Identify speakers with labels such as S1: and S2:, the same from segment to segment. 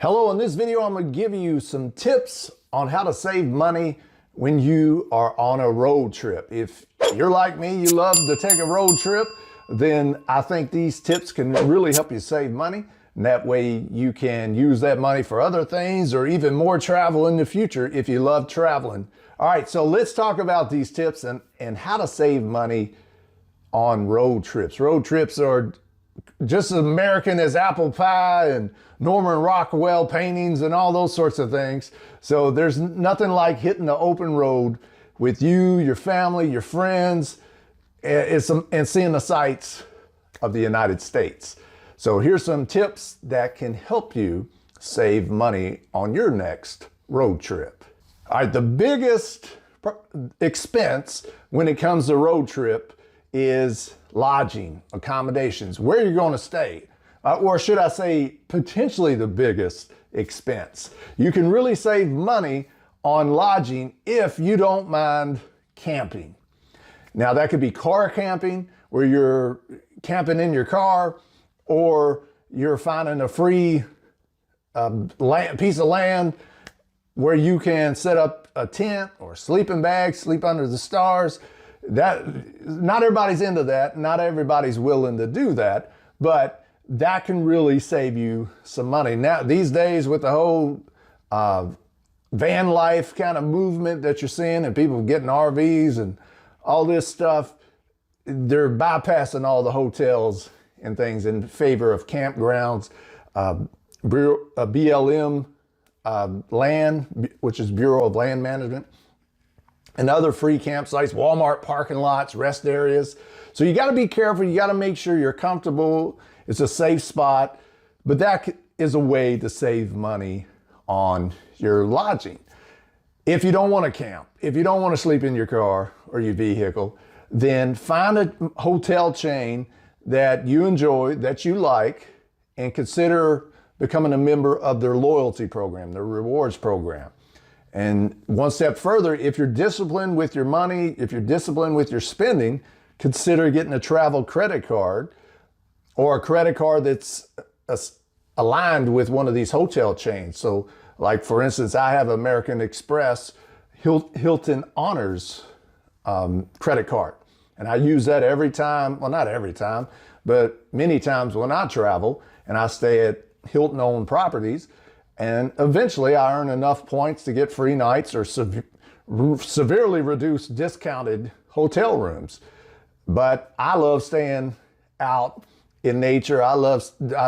S1: Hello, in this video I'm going to give you some tips on how to save money when you are on a road trip. If you're like me, you love to take a road trip, then I think these tips can really help you save money. And that way you can use that money for other things or even more travel in the future if you love traveling. All right, so let's talk about these tips and how to save money on road trips. Road trips are just as American as apple pie and Norman Rockwell paintings and all those sorts of things. So there's nothing like hitting the open road with you, your family, your friends, and seeing the sights of the United States. So here's some tips that can help you save money on your next road trip. All right, the biggest expense when it comes to road trip is lodging, accommodations, where you're going to stay. Or should I say, potentially the biggest expense. You can really save money on lodging if you don't mind camping. Now that could be car camping, where you're camping in your car, or you're finding a free piece of land where you can set up a tent or sleeping bag, sleep under the stars. That, not everybody's into that. Not everybody's willing to do that, but that can really save you some money. Now, these days with the whole van life kind of movement that you're seeing and people getting RVs and all this stuff, they're bypassing all the hotels and things in favor of campgrounds, BLM land, which is Bureau of Land Management, and other free campsites, Walmart parking lots, rest areas. So you got to be careful. You got to make sure you're comfortable. It's a safe spot, but that is a way to save money on your lodging. If you don't want to camp, if you don't want to sleep in your car or your vehicle, then find a hotel chain that you enjoy, that you like, and consider becoming a member of their loyalty program, their rewards program. And one step further, if you're disciplined with your money, if you're disciplined with your spending, consider getting a travel credit card or a credit card that's aligned with one of these hotel chains. So like, for instance, I have American Express Hilton Honors credit card. And I use that every time, well, not every time, but many times when I travel and I stay at Hilton-owned properties. And eventually I earn enough points to get free nights or severely reduced discounted hotel rooms. But I love staying out in nature. I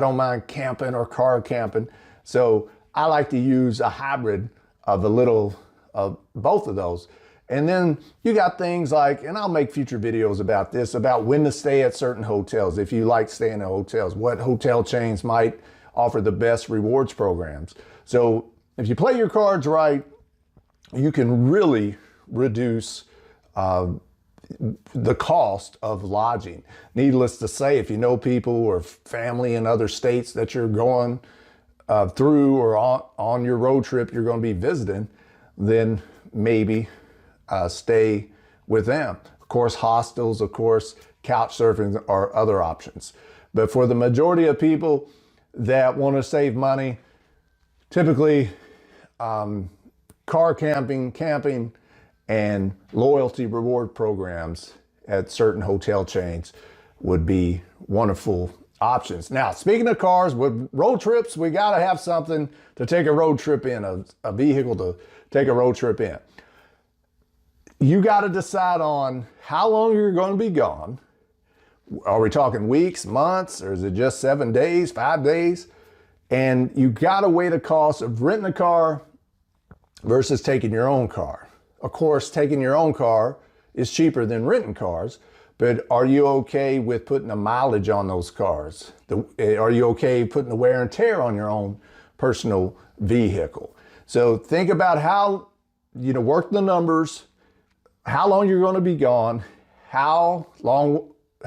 S1: don't mind camping or car camping. So I like to use a hybrid of both of those. And then you got things like, and I'll make future videos about this, about when to stay at certain hotels. If you like staying at hotels, what hotel chains might offer the best rewards programs. So if you play your cards right, you can really reduce the cost of lodging. Needless to say, if you know people or family in other states that you're going through or on your road trip you're going to be visiting, then maybe stay with them. Of course, hostels, of course, couch surfing are other options. But for the majority of people that want to save money, typically car camping, and loyalty reward programs at certain hotel chains would be wonderful options. Now, speaking of cars, with road trips, we got to have something to take a road trip in, a vehicle to take a road trip in. You got to decide on how long you're going to be gone. Are we talking weeks, months, or is it just 7 days, 5 days? And you got to weigh the cost of renting a car versus taking your own car. Of course, taking your own car is cheaper than renting cars, but are you okay with putting the mileage on those cars? Are you okay putting the wear and tear on your own personal vehicle? So think about how, work the numbers, how long you're going to be gone, how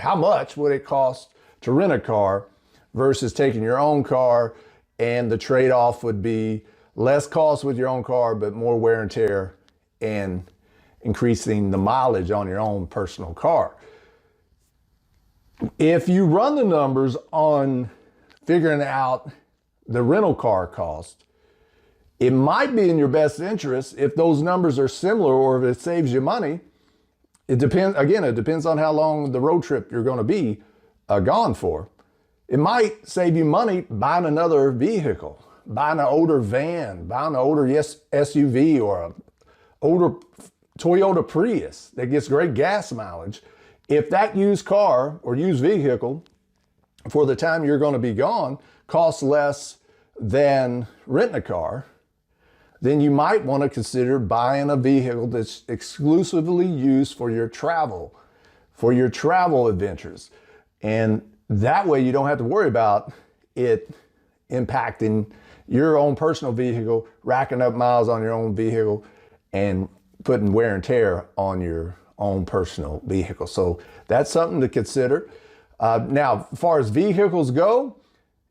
S1: much would it cost to rent a car versus taking your own car, and the trade-off would be less cost with your own car, but more wear and tear and increasing the mileage on your own personal car. If you run the numbers on figuring out the rental car cost. It might be in your best interest if those numbers are similar or if it saves you money. It depends, again, it depends on how long the road trip you're going to be gone for. It might save you money buying another vehicle, buying an older van, buying an older SUV or an older Toyota Prius that gets great gas mileage. If that used car or used vehicle for the time you're going to be gone costs less than renting a car, then you might want to consider buying a vehicle that's exclusively used for your travel adventures. And that way you don't have to worry about it impacting your own personal vehicle, racking up miles on your own vehicle, and putting wear and tear on your own personal vehicle. So that's something to consider. Now, as far as vehicles go,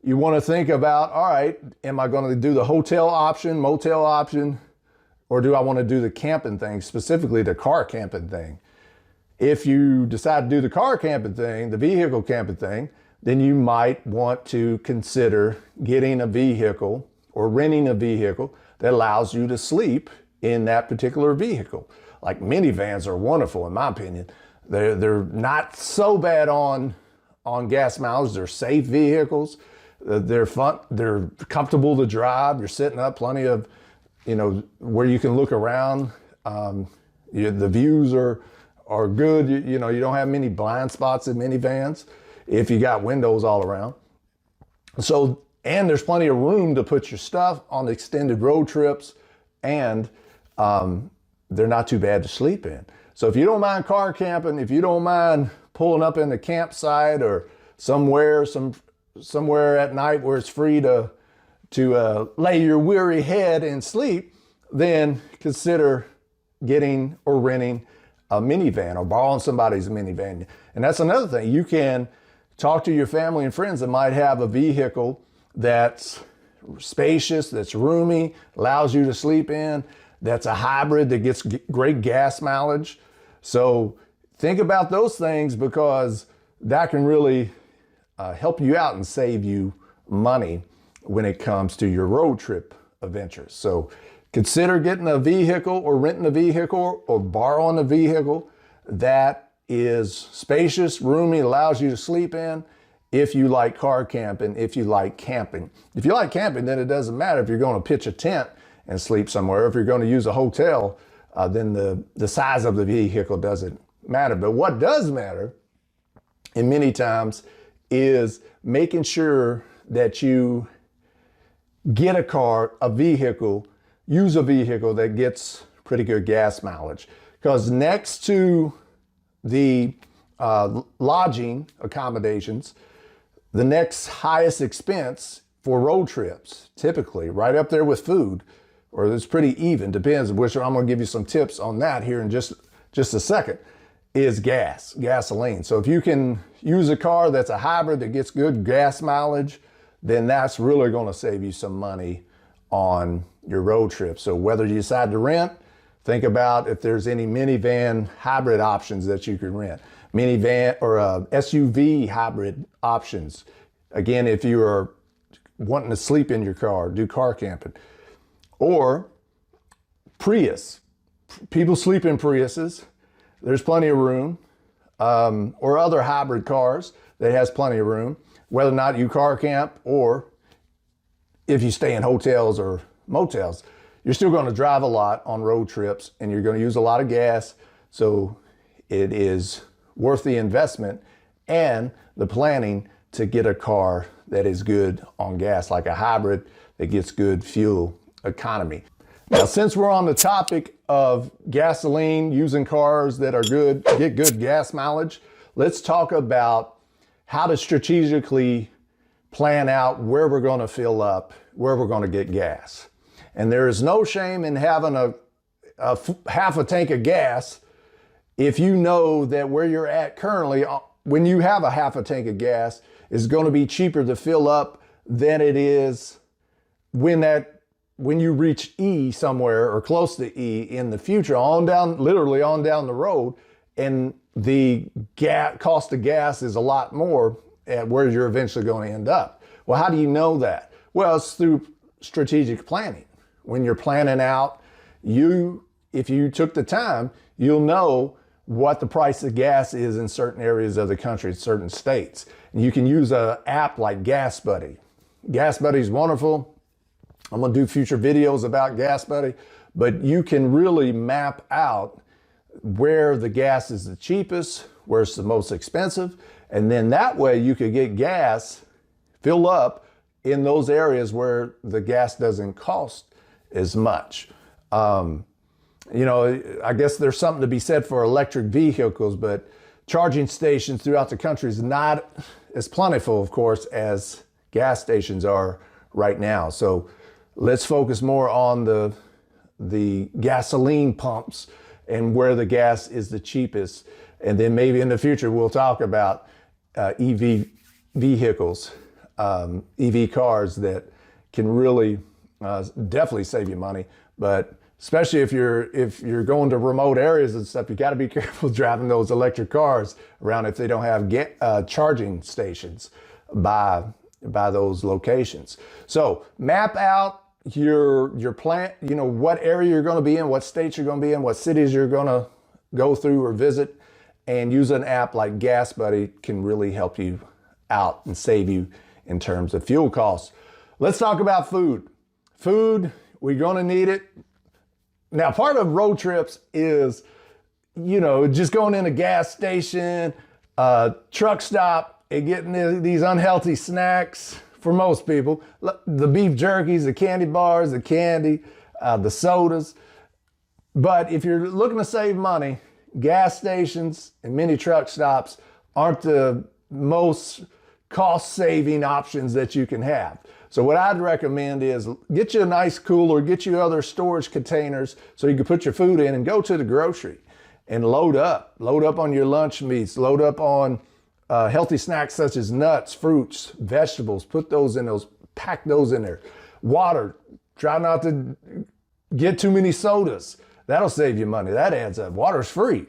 S1: you want to think about, all right, am I going to do the hotel option, motel option, or do I want to do the camping thing, specifically the car camping thing? If you decide to do the car camping thing, the vehicle camping thing, then you might want to consider getting a vehicle or renting a vehicle that allows you to sleep in that particular vehicle. Like minivans are wonderful, in my opinion. They're not so bad on gas mileage. They're safe vehicles. They're fun. They're comfortable to drive. You're sitting up, plenty of, where you can look around. The views are good. You don't have many blind spots in minivans if you got windows all around. So, and there's plenty of room to put your stuff on extended road trips, and they're not too bad to sleep in. So if you don't mind car camping, if you don't mind pulling up in the campsite or somewhere at night where it's free to lay your weary head and sleep, then consider getting or renting a minivan or borrowing somebody's minivan. And that's another thing. You can talk to your family and friends that might have a vehicle that's spacious, that's roomy, allows you to sleep in, that's a hybrid that gets great gas mileage. So think about those things, because that can really help you out and save you money when it comes to your road trip adventures. So consider getting a vehicle or renting a vehicle or borrowing a vehicle that is spacious, roomy, allows you to sleep in, if you like car camping, if you like camping. If you like camping, then it doesn't matter if you're going to pitch a tent and sleep somewhere. If you're going to use a hotel, then the size of the vehicle doesn't matter. But what does matter, and many times, is making sure that you get a vehicle, use a vehicle that gets pretty good gas mileage. Because next to the lodging accommodations, the next highest expense for road trips, typically right up there with food, or it's pretty even, depends, which I'm going to give you some tips on that here in just a second, is gasoline. So if you can use a car that's a hybrid that gets good gas mileage, then that's really going to save you some money on your road trip. So whether you decide to rent, think about if there's any minivan hybrid options that you can rent. Minivan or SUV hybrid options. Again, if you are wanting to sleep in your car, do car camping. Or Prius. People sleep in Priuses. There's plenty of room. Or other hybrid cars that has plenty of room. Whether or not you car camp or if you stay in hotels or motels, you're still going to drive a lot on road trips and you're going to use a lot of gas. So it is worth the investment and the planning to get a car that is good on gas, like a hybrid that gets good fuel economy. Now, since we're on the topic of gasoline, using cars that are good, get good gas mileage, let's talk about how to strategically plan out where we're going to fill up, where we're going to get gas. And there is no shame in having a half a tank of gas if you know that where you're at currently, when you have a half a tank of gas, is going to be cheaper to fill up than it is when you reach E somewhere or close to E in the future, literally on down the road, and the cost of gas is a lot more at where you're eventually going to end up. Well, how do you know that? Well, it's through strategic planning. When you're planning out, if you took the time, you'll know what the price of gas is in certain areas of the country, certain states. And you can use an app like Gas Buddy. Gas Buddy is wonderful. I'm gonna do future videos about Gas Buddy, but you can really map out where the gas is the cheapest, where it's the most expensive, and then that way you could get gas, fill up in those areas where the gas doesn't cost as much. You know, I guess there's something to be said for electric vehicles, but charging stations throughout the country is not as plentiful, of course, as gas stations are right now. So let's focus more on the gasoline pumps and where the gas is the cheapest. And then maybe in the future, we'll talk about EV vehicles, EV cars that can really definitely save you money. But especially if you're going to remote areas and stuff, you got to be careful driving those electric cars around if they don't have charging stations by those locations. So map out your plan, you know, what area you're going to be in, what states you're going to be in, what cities you're going to go through or visit, and use an app like Gas Buddy can really help you out and save you in terms of fuel costs. Let's talk about food. Food, we're going to need it. Now, part of road trips is, you know, just going in a gas station, truck stop, and getting these unhealthy snacks for most people. The beef jerkies, the candy bars, the candy, the sodas. But if you're looking to save money, gas stations and mini truck stops aren't the most cost-saving options that you can have. So what I'd recommend is get you a nice cooler, get you other storage containers so you can put your food in and go to the grocery and load up on your lunch meats, load up on healthy snacks such as nuts, fruits, vegetables, pack those in there. Water, try not to get too many sodas. That'll save you money. That adds up. Water's free.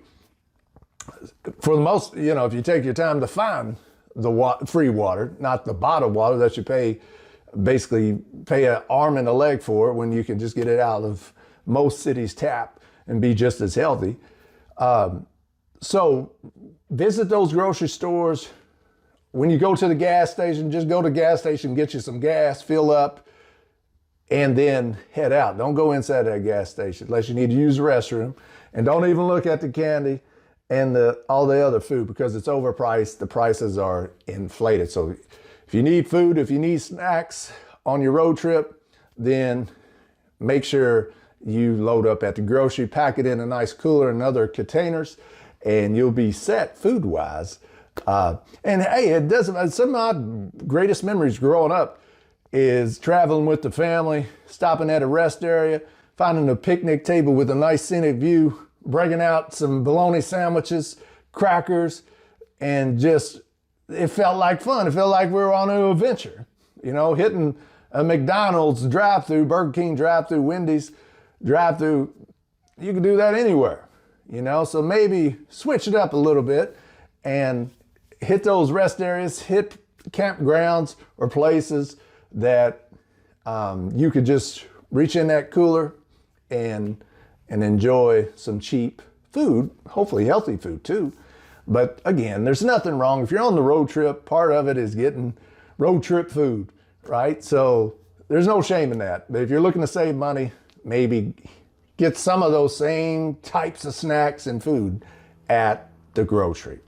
S1: For the most, you know, if you take your time to find the free water, not the bottled water that you basically pay an arm and a leg for, when you can just get it out of most cities' tap and be just as healthy. So visit those grocery stores. When you go to the gas station, just go to the gas station, get you some gas, fill up, and then head out. Don't go inside that gas station unless you need to use the restroom. And don't even look at the candy and all the other food because it's overpriced. The prices are inflated. So if you need food, if you need snacks on your road trip, then make sure you load up at the grocery, pack it in a nice cooler and other containers, and you'll be set food-wise. And hey, it doesn't. Some of my greatest memories growing up is traveling with the family, stopping at a rest area, finding a picnic table with a nice scenic view, breaking out some bologna sandwiches, crackers, and just, it felt like fun. It felt like we were on an adventure, you know, hitting a McDonald's drive-through, Burger King drive-through, Wendy's drive-through. You can do that anywhere, you know, so maybe switch it up a little bit and hit those rest areas, hit campgrounds or places that you could just reach in that cooler and enjoy some cheap food, hopefully healthy food too. But again, there's nothing wrong. If you're on the road trip, part of it is getting road trip food, right? So there's no shame in that. But if you're looking to save money, maybe get some of those same types of snacks and food at the grocery.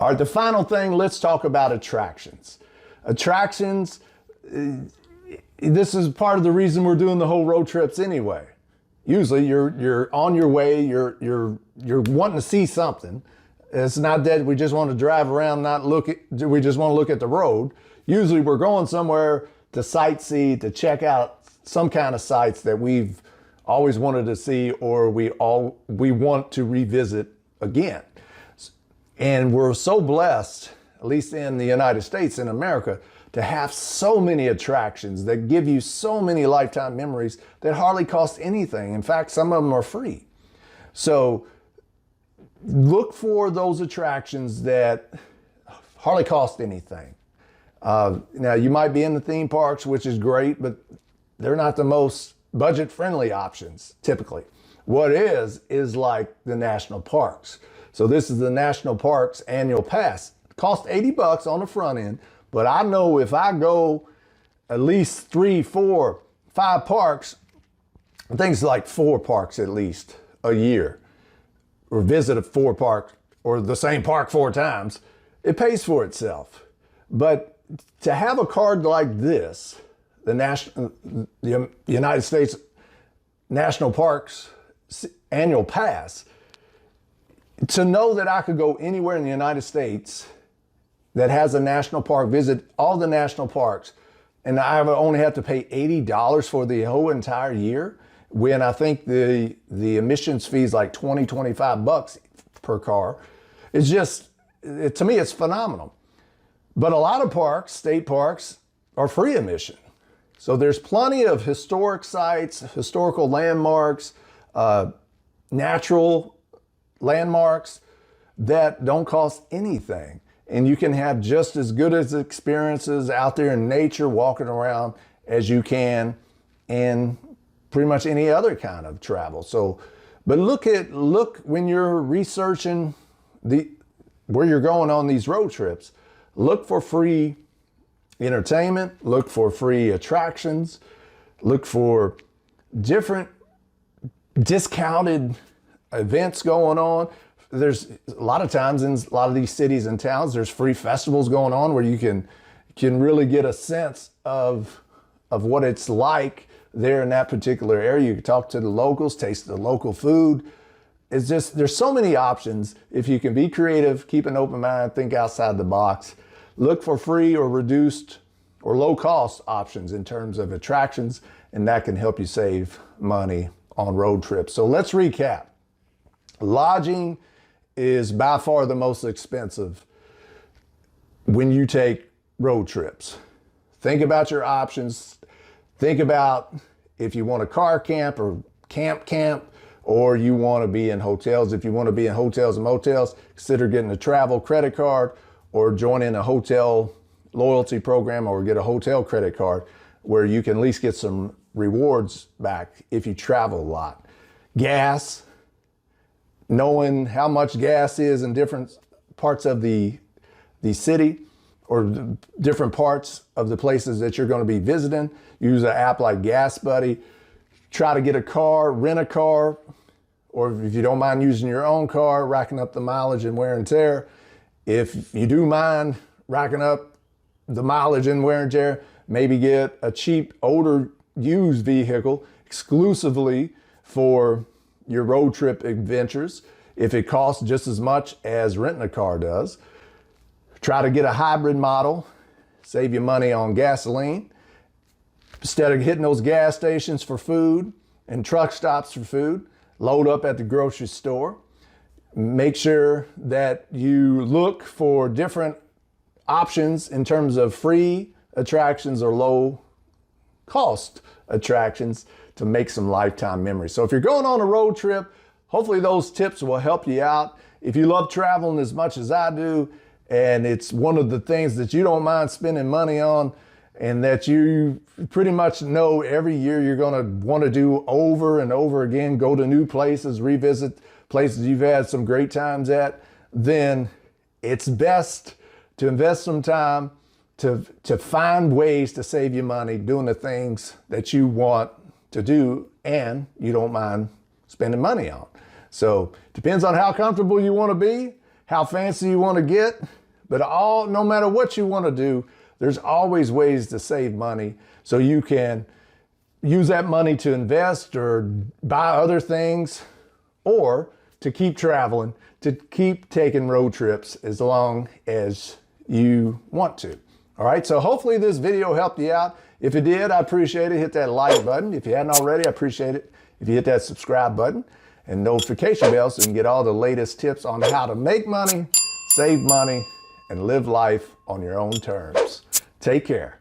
S1: All right, the final thing, let's talk about attractions. Attractions, this is part of the reason we're doing the whole road trips anyway. Usually you're on your way, you're wanting to see something. It's not that we just want to drive around, we just want to look at the road. Usually we're going somewhere to sightsee, to check out some kind of sites that we've always wanted to see or we want to revisit again. And we're so blessed, at least in the United States, in America, to have so many attractions that give you so many lifetime memories that hardly cost anything. In fact, some of them are free. So look for those attractions that hardly cost anything. Now, you might be in the theme parks, which is great, but they're not the most budget-friendly options, typically. What is like the national parks. So this is the national parks annual pass. It costs $80 on the front end, but I know if I go at least 3, 4, 5 parks, things like 4 parks at least a year, or visit a 4 park or the same park 4 times, it pays for itself. But to have a card like this, the United States National Parks annual pass, to know that I could go anywhere in the United States that has a national park, visit all the national parks, and I would only have to pay $80 for the whole entire year, when I think the admissions fee is like $20, $25 per car. It's just, to me, it's phenomenal. But a lot of parks, state parks, are free admission. So there's plenty of historic sites, historical landmarks, natural landmarks that don't cost anything. And you can have just as good as experiences out there in nature, walking around, as you can in pretty much any other kind of travel. So, but look when you're researching where you're going on these road trips, look for free entertainment, look for free attractions, look for different discounted events going on. There's a lot of times in a lot of these cities and towns, there's free festivals going on where you can really get a sense of what it's like there in that particular area. You can talk to the locals, taste the local food. It's just, there's so many options. If you can be creative, keep an open mind, think outside the box, look for free or reduced or low cost options in terms of attractions, and that can help you save money on road trips. So let's recap. Lodging is by far the most expensive when you take road trips. Think about your options. Think about if you want a car camp or camp, or you want to be in hotels. If you want to be in hotels and motels, consider getting a travel credit card or joining a hotel loyalty program, or get a hotel credit card where you can at least get some rewards back if you travel a lot. Gas, knowing how much gas is in different parts of the city or different parts of the places that you're going to be visiting. Use an app like Gas Buddy. Try to get a car, rent a car, or if you don't mind using your own car, racking up the mileage and wear and tear. If you do mind racking up the mileage and wear and tear, maybe get a cheap, older, used vehicle exclusively for your road trip adventures. If it costs just as much as renting a car does, try to get a hybrid model, save you money on gasoline. Instead of hitting those gas stations for food and truck stops for food, load up at the grocery store. Make sure that you look for different options in terms of free attractions or low cost attractions to make some lifetime memories. So if you're going on a road trip, hopefully those tips will help you out. If you love traveling as much as I do, and it's one of the things that you don't mind spending money on, and that you pretty much know every year you're going to want to do over and over again, go to new places, revisit places you've had some great times at, then it's best to invest some time to find ways to save you money doing the things that you want to do and you don't mind spending money on. So depends on how comfortable you want to be, how fancy you want to get, but no matter what you want to do, there's always ways to save money so you can use that money to invest or buy other things, or to keep traveling, to keep taking road trips as long as you want to. All right, so hopefully this video helped you out. If it did, I appreciate it. Hit that like button. If you hadn't already, I appreciate it if you hit that subscribe button and notification bell so you can get all the latest tips on how to make money, save money, and live life on your own terms. Take care.